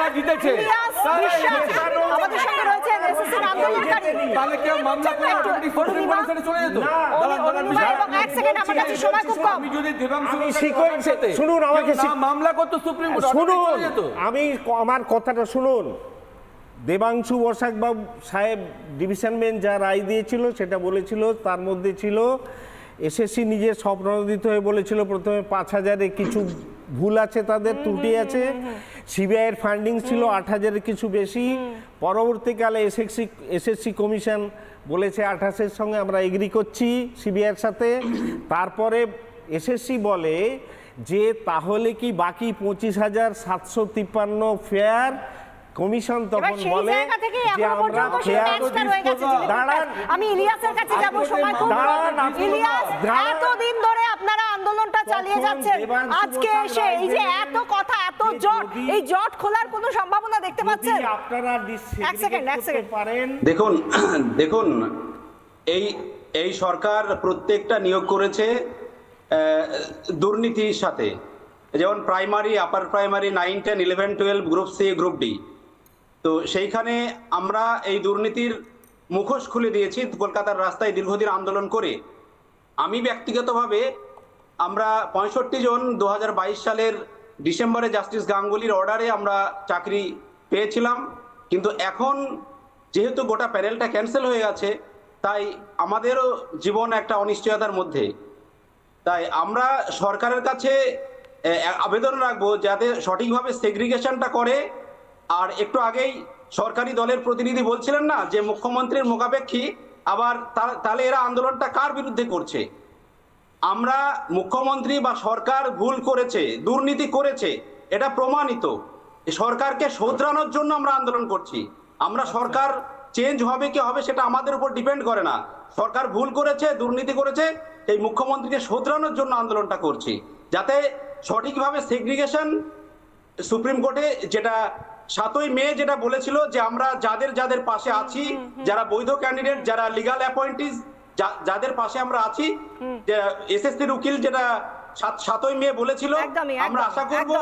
যারা জিতেছে আমাদের সঙ্গে রয়েছেন এসএসসির আন্দোলনকারী, তাহলে কি মামলা করে অটোমেটিক সুপ্রিম কোর্টে সেটা চলে যেত? এক সেকেন্ড, আমার কাছে সময় খুব কম। আমি যদি দেবাংশু শুনুন, আমাকে মামলা করতে সুপ্রিম কোর্ট শুনুন, চলে যেত। আমি আমার কথাটা শুনুন। দেবাংশু বসাক বাবু সাহেব ডিভিশন বেঞ্চ যা রায় দিয়েছিল সেটা বলেছিল, তার মধ্যে ছিল এসএসসি নিজে স্বপ্নদিত হয়ে বলেছিল প্রথমে 5,000-এ কিছু ভুল আছে, তাদের ত্রুটি আছে। সিবিআইয়ের ফান্ডিং ছিল 8,000-এর কিছু বেশি। পরবর্তীকালে এসএসসি কমিশন বলেছে 28-এর সঙ্গে আমরা এগ্রি করছি সিবিআইয়ের সাথে। তারপরে এসএসসি বলে যে তাহলে কি বাকি 25,753 ফেয়ার? কমিশন তখন বলে যে আমরা দাঁড়ান, আমি ইলিয়াসের কাছে যাব, সময় খুব কম। ইলিয়াস, এতদিন ধরে আপনারা আন্দোলনটা চালিয়ে যাচ্ছেন, আজকে এসে এই যে এত কথা, এত জট, এই জট খোলার কোনো সম্ভাবনা দেখতে পাচ্ছেন? আপনারা এক সেকেন্ড পারেন। দেখুন এই সরকার প্রত্যেকটা নিয়োগ করেছে দুর্নীতির সাথে, যেমন primary, upper primary 9, 10, 11, 12, group C, group D. তো সেইখানে আমরা এই দুর্নীতির মুখোশ খুলে দিয়েছি কলকাতার রাস্তায় দীর্ঘদিন আন্দোলন করে। আমি ব্যক্তিগতভাবে আমরা 65 জন 2022 সালের ডিসেম্বরে জাস্টিস গাঙ্গুলির অর্ডারে আমরা চাকরি পেয়েছিলাম, কিন্তু এখন যেহেতু গোটা প্যানেলটা ক্যান্সেল হয়ে গেছে, তাই আমাদেরও জীবন একটা অনিশ্চয়তার মধ্যে। তাই আমরা সরকারের কাছে আবেদন রাখবো যাতে সঠিকভাবে সেগ্রিগেশনটা করে। আর একটু আগেই সরকারি দলের প্রতিনিধি বলছিলেন না যে মুখ্যমন্ত্রীর মুখাপেক্ষী, আবার তাহলে এরা আন্দোলনটা কার বিরুদ্ধে করছে? আমরা মুখ্যমন্ত্রী বা সরকার ভুল করেছে, দুর্নীতি করেছে, এটা প্রমাণিত। সরকারকে শোধরানোর জন্য আমরা আন্দোলন করছি। আমরা সরকার চেঞ্জ হবে কি হবে সেটা আমাদের উপর ডিপেন্ড করে না। সরকার ভুল করেছে, দুর্নীতি করেছে, এই মুখ্যমন্ত্রীকে শোধরানোর জন্য আন্দোলনটা করছি, যাতে সঠিকভাবে সেগ্রিগেশন সুপ্রিম কোর্টে যেটা 7ই মে যেটা বলেছিল যে আমরা যাদের পাশে আছি, যারা বৈধ ক্যান্ডিডেট, যারা লিগাল অ্যাপয়েন্টিজ, যাদের পাশে আমরা আছি, যে এসএসসির উকিল যেটা 7ই মে বলেছিল, আমরা আশা করব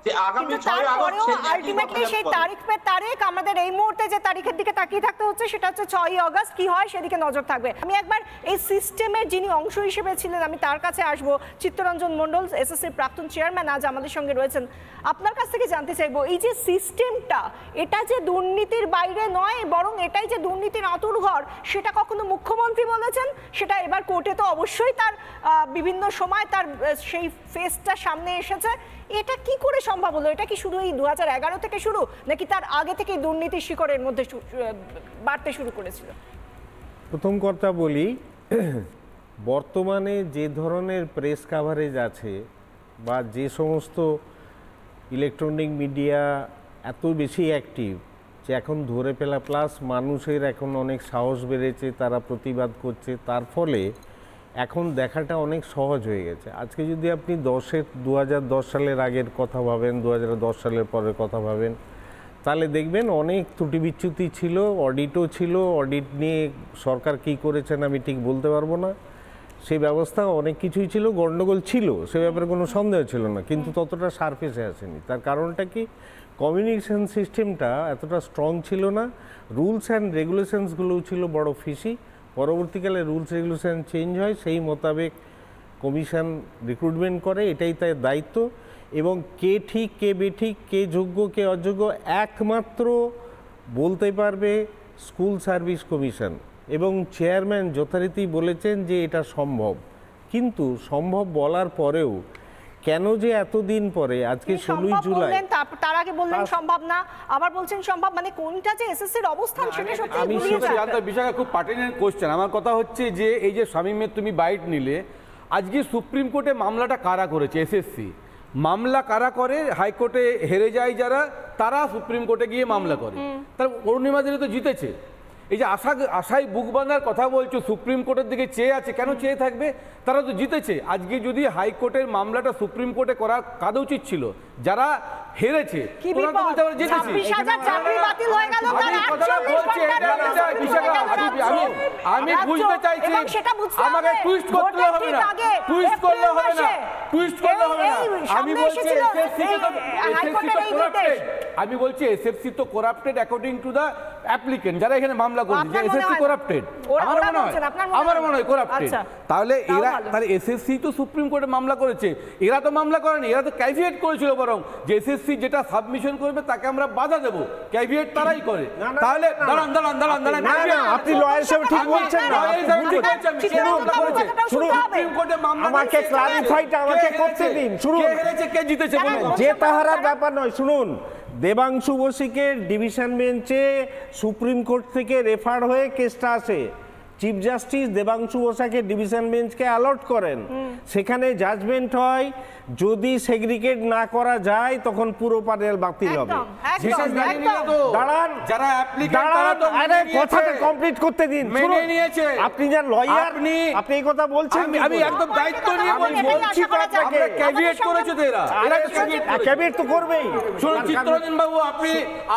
যে আগামী 6 আগস্ট আলটিমেটলি সেই তারিখ আমাদের এই মুহূর্তে যে তারিখের দিকে তাকিয়ে থাকতে হচ্ছে সেটা হচ্ছে 6ই আগস্ট। কি হয় সেদিকে নজর থাকবে। আমি একবার এই সিস্টেমের যিনি অংশ হিসেবে ছিলেন আমি তার কাছে আসব, চিত্তরঞ্জন মণ্ডল, এসএসসির প্রাক্তন চেয়ারম্যান, আজ আমাদের সঙ্গে রয়েছেন। আপনার কাছ থেকে জানতে চাইবো, এই যে সিস্টেমটা, এটা যে দুর্নীতির বাইরে নয়, বরং এটাই যে দুর্নীতির আঁতুড়ঘর, সেটা কখনো মুখ্যমন্ত্রী বলেছেন, সেটা এবার কোর্টে তো অবশ্যই তার বিভিন্ন সময় তার সেই ফেসটা সামনে এসেছে। এটা কি করে সম্ভব হলো? এটা কি শুধু এই 2011 থেকে শুরু, নাকি তার আগে থেকে দুর্নীতির শিকড়ের মধ্যে বাড়তে শুরু করেছিল? প্রথম কথা বলি, বর্তমানে যে ধরনের প্রেস কাভারেজ আছে বা যে সমস্ত ইলেকট্রনিক মিডিয়া এত বেশি অ্যাক্টিভ, যে এখন ধরে ফেলা, প্লাস মানুষের এখন অনেক সাহস বেড়েছে, তারা প্রতিবাদ করছে, তার ফলে এখন দেখাটা অনেক সহজ হয়ে গেছে। আজকে যদি আপনি 2010 সালের আগের কথা ভাবেন, 2010 সালের পরের কথা ভাবেন, তাহলে দেখবেন অনেক ত্রুটি বিচ্যুতি ছিল, অডিটও ছিল। অডিট নিয়ে সরকার কী করেছেন আমি ঠিক বলতে পারবো না, সেই ব্যবস্থা অনেক কিছুই ছিল, গণ্ডগোল ছিল, সে ব্যাপারে কোনো সন্দেহ ছিল না, কিন্তু ততটা সারফেসে আসেনি। তার কারণটা কি? কমিউনিকেশন সিস্টেমটা এতটা স্ট্রং ছিল না, রুলস অ্যান্ড রেগুলেশনসগুলোও ছিল বড় ফিসি। পরবর্তীকালে রুলস রেগুলেশন চেঞ্জ হয়, সেই মোতাবেক কমিশন রিক্রুটমেন্ট করে, এটাই তার দায়িত্ব। এবং কে ঠিক কে বেঠিক, কে যোগ্য কে অযোগ্য একমাত্র বলতে পারবে স্কুল সার্ভিস কমিশন, এবং চেয়ারম্যান যথারীতি বলেছেন যে এটা সম্ভব। কিন্তু সম্ভব বলার পরেও কেন যে এতদিন পরে, আজকে 16ই জুলাই, তার আগে বললেন সম্ভব না, আবার বলছেন সম্ভব, মানে কোনটা যে এসএসসির অবস্থান সেটা সত্যি আমি বিষয়টা খুব পার্টিনেন্ট কোশ্চেন। আমার কথা হচ্ছে যে এই যে শামীমের তুমি বাইট নিলে, আজকে সুপ্রিম কোর্টে মামলাটা কারা করেছে? এসএসসি। মামলা কারা করে? হাইকোর্টে হেরে যায় যারা, তারা সুপ্রিম কোর্টে গিয়ে মামলা করে। তার অরুণিমা দিনে তো জিতেছে। এই যে আশায় বুক বাঁধার কথা বলছো, সুপ্রিম কোর্টের দিকে চেয়ে আছে, কেন চেয়ে থাকবে? তারা তো জিতেছে। আজকে যদি হাইকোর্টের মামলাটা সুপ্রিম কোর্টে করা কাদ উচিত ছিল, যারা হেরেছে আমি বুঝতে চাইছি, আমাকে টুইস্ট করতে হবে না, টুইস্ট করলে হবে না, টুইস্ট করলে হবে না। আমি বলছি আমি বলছি এসএফসি তো corrupted according to the applicant, যারা এখানে মামলা করছে, যে এসএফসি করাপ্টেড, আমার মনে হয় করাপ্টেড। তাহলে এরা, তাহলে এসএসসি তো সুপ্রিম কোর্টে মামলা করেছে, এরা তো মামলা করেনি, এরা তো ক্যাভিয়েট করেছিল বরং যে এসএসসি যেটা সাবমিশন করবে তাকে আমরা বাধা দেব, ক্যাভিয়েট তারাই করে। তাহলে দাঁড়ান দাঁড়ান দাঁড়ান দাঁড়ান, আপনি লয়ার সাহেব ঠিক বলছেন না, সুপ্রিম কোর্টে মামলা, আমাকে ক্লারিফাইটা আমাকে করতে দিন। শুনুন, কে হেরেছে কে জিতেছে বলুন। যে তাহারা ব্যাপার নয়। শুনুন, দেবাংশু বসিকে ডিভিশন বেঞ্চে সুপ্রিম কোর্ট থেকে রেফার হয়ে কেসটা আসে, চিফ জাস্টিস দেবাংশু বসাকে ডিভিশন বেঞ্চকে অ্যালট করেন, সেখানে জাজমেন্ট হয় যদি সেগ্রিগেট না করা যায় তখন পুরো প্যানেল বাতিল হবে। দাঁড়ান, যারা অ্যাপ্লিকেন্ট তারা তো আরে কথাটা কমপ্লিট করতে দিন। মেনে নিয়েছে। আপনি যান লয়ার, আপনি এই কথা বলছেন, আমি একদম দায়িত্ব নিয়ে বলছি তো আপনাকে, ক্যাভিয়েট করেছে তো এরা ক্যাভিয়েট তো করবেই। শুনুন চিত্তরঞ্জন বাবু,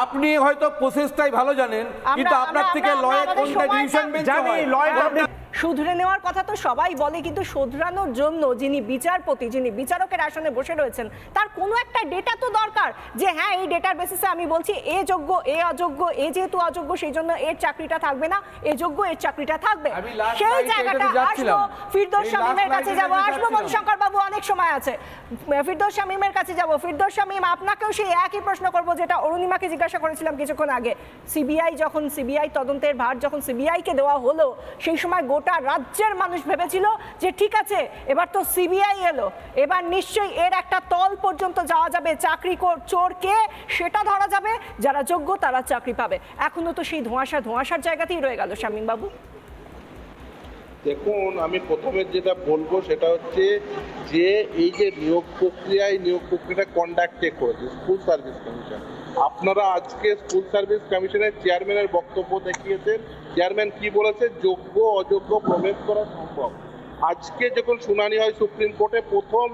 আপনি হয়তো প্রসেসটাই ভালো জানেন, কিন্তু আপনার থেকে লয়ার কোনটা ডিভিশন বেঞ্চ জানি, লয়ার শুধরে নেওয়ার কথা তো সবাই বলে, কিন্তু শোধরানোর জন্য যিনি বিচারপতি, যিনি বিচারকের আসনে বসে রয়েছেন, তার কোনো একটা ডেটা তো দরকার, যে হ্যাঁ এই ডেটার বেসিসে আমি বলছি এ যোগ্য, এ অযোগ্য, এ যেহেতু অযোগ্য সেই জন্য এর চাকরিটা থাকবে না, এ যোগ্য এর চাকরিটা থাকবে। সেই জায়গাটা আসবো, ফিরদৌস শামীমের কাছে যাব, আসবো মধুশঙ্কর বাবু, অনেক সময় আছে, ফিরদৌস শামীমের কাছে যাব। ফিরদৌস শামীম, আপনাকেও সেই একই প্রশ্ন করবো যেটা অরুণিমাকে জিজ্ঞাসা করেছিলাম কিছুক্ষণ আগে। সিবিআই তদন্তের ভার যখন সিবিআইকে দেওয়া হলো, সেই সময় গোটা রাজ্যের মানুষ ভেবেছিল যে ঠিক আছে এবার তো সিবিআই এলো, এবার নিশ্চয়ই এর একটা তল পর্যন্ত যাওয়া যাবে, চাকরি চোর কে সেটা ধরা যাবে, যারা যোগ্য তারা চাকরি পাবে। এখনো তো সেই ধোঁয়াশার জায়গাতেই রয়ে গেল। শামীম বাবু দেখুন, আমি প্রথমে যেটা বলবো সেটা হচ্ছে যে এই যে নিয়োগ প্রক্রিয়াটা কন্ডাক্টে করেছে স্কুল সার্ভিস কমিশন। আপনারা আজকে স্কুল সার্ভিস কমিশনের চেয়ারম্যানের বক্তব্য দেখিয়েছেন। চেয়ারম্যান কি বলেছে? যোগ্য অযোগ্য প্রবেশ করা সম্ভব। আজকে যখন শুনানি হয় সুপ্রিম কোর্টে, প্রথম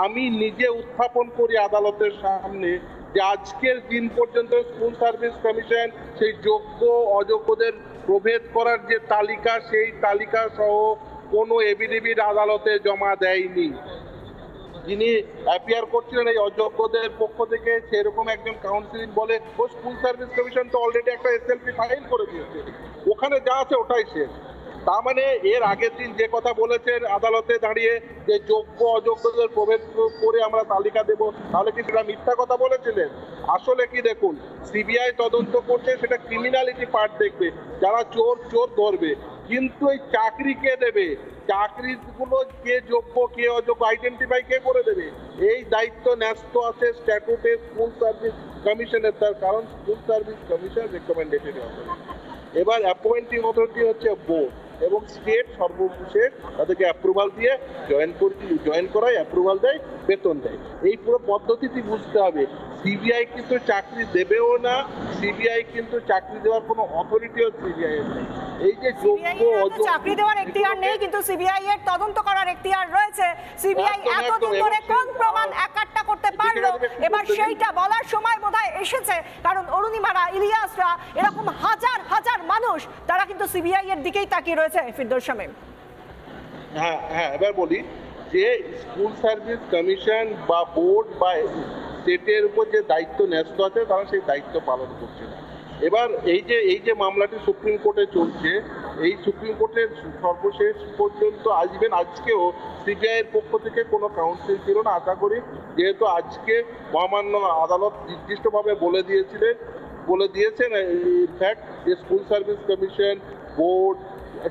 আমি নিজে উত্থাপন করি আদালতের সামনে যে আজকের দিন পর্যন্ত স্কুল সার্ভিস কমিশন সেই যোগ্য অযোগ্যদের প্রভেদ করার যে তালিকা, সেই তালিকা সহ কোনো এফিডেভিট আদালতে জমা দেয়নি। যিনি অ্যাপিয়ার করছিলেন এই অযোগ্যদের পক্ষ থেকে, সেরকম একজন কাউন্সিল বলে ও স্কুল সার্ভিস কমিশন তো অলরেডি একটা এসএলপি ফাইল করে দিয়েছে, ওখানে যা আছে ওটাই শেষ। তার মানে এর আগের দিন যে কথা বলেছেন আদালতে দাঁড়িয়ে যে যোগ্য অযোগ্যদের প্রভেদ করে আমরা তালিকা দেব, তাহলে কি সেটা মিথ্যা কথা বলেছিলেন? আসলে কি দেখুন, সিবিআই তদন্ত করছে, সেটা ক্রিমিনালিটি পার্ট দেখবে, যারা চোর ধরবে, কিন্তু এই চাকরি কে দেবে, চাকরিগুলো কে যোগ্য কে অযোগ্য আইডেন্টিফাই কে করে দেবে, এই দায়িত্ব ন্যস্ত আছে স্ট্যাটুটে স্কুল সার্ভিস কমিশনের। তার কারণ school service commission recommendation authority, এবার অ্যাপয়েন্টিং অথরিটি হচ্ছে বোর্ড, এবং স্টেট সর্বশেষ তাদেরকে অ্যাপ্রুভাল দিয়ে জয়েন করায়, অ্যাপ্রুভাল দেয়, বেতন দেয়। এই পুরো পদ্ধতিটি বুঝতে হবে। সিবিআই কিন্তু চাকরি দেবেও না, সিবিআই কিন্তু চাকরি দেওয়ার কোনো অথরিটিও সিবিআই এর নেই। এই যে যোগ্য চাকরি দেওয়ার এখতিয়ার নেই, কিন্তু সিবিআই এর তদন্ত করার এখতিয়ার রয়েছে। সিবিআই এতদিন ধরে কোন প্রমাণ একাট্টা করতে পারলো, এবার সেইটা বলার সময় বোধহয় এসেছে। কারণ অরুণিমারা, ইলিয়াসরা, এরকম হাজার হাজার মানুষ তারা কিন্তু সিবিআই এর দিকেই তাকিয়ে রয়েছে। ফিরদৌস শামীম, হ্যাঁ, এবার বলি যে স্কুল সার্ভিস কমিশন বা বোর্ড বা স্টেটের উপর যে দায়িত্ব ন্যস্ত আছে, তারা সেই দায়িত্ব পালন করছে না। এবার এই যে মামলাটি সুপ্রিম কোর্টে চলছে, এই সুপ্রিম কোর্টের সর্বশেষ পর্যন্ত আসবেন। আজকেও সিবিআই এর পক্ষ থেকে কোনো কাউন্সিল ছিল না। আশা করি, যেহেতু আজকে মহামান্য আদালত নির্দিষ্টভাবে বলে দিয়েছেন ইনফ্যাক্ট যে school service commission, board,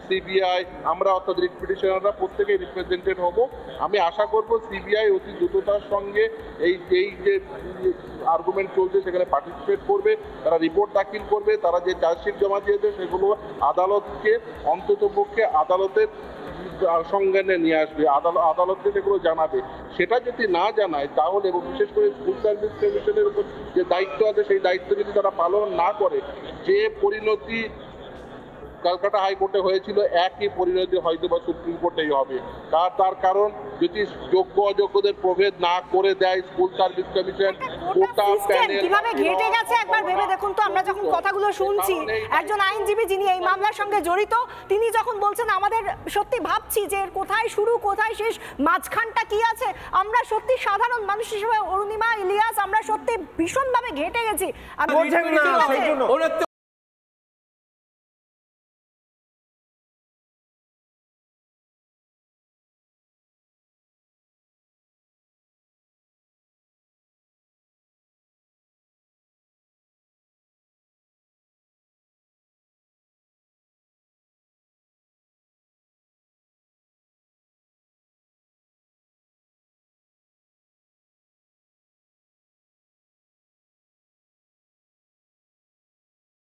CBI, আমরা অর্থাৎ রিট পিটিশনাররা প্রত্যেকেই রিপ্রেজেন্টেড হব। আমি আশা করব সিবিআই অতি দ্রুততার সঙ্গে এই যে আর্গুমেন্ট চলছে সেখানে পার্টিসিপেট করবে, তারা রিপোর্ট দাখিল করবে, তারা যে চার্জশিট জমা দিয়েছে সেগুলো আদালতকে অন্ততপক্ষে আদালতের সংজ্ঞানে নিয়ে আসবে, আদালতকে সেগুলো জানাবে। সেটা যদি না জানায় তাহলে, এবং বিশেষ করে স্কুল সার্ভিস কমিশনের উপর যে দায়িত্ব আছে সেই দায়িত্ব যদি তারা পালন না করে, যে পরিণতি ক্যালকাটা হাইকোর্টে হয়েছিল, একই পরিণতি হয়তো বা সুপ্রিম কোর্টেই হবে। তার কারণ যদি যোগ্য অযোগ্যদের প্রভেদ না করে দেয় স্কুল সার্ভিস কমিশন, কোটা প্যানেল কিভাবে ঘেটে গেছে একবার ভেবে দেখুন তো। আমরা যখন কথাগুলো শুনছি, একজন আইনজীবী যিনি এই মামলার সঙ্গে জড়িত, তিনি যখন বলছেন আমাদের সত্যি ভাবছি যে এর কোথায় শুরু কোথায় শেষ, মাঝখানটা কি আছে। আমরা সত্যি সাধারণ মানুষ হিসেবে, অরুণিমা, ইলিয়াস, আমরা সত্যি ভীষণভাবে ঘেটে গেছি।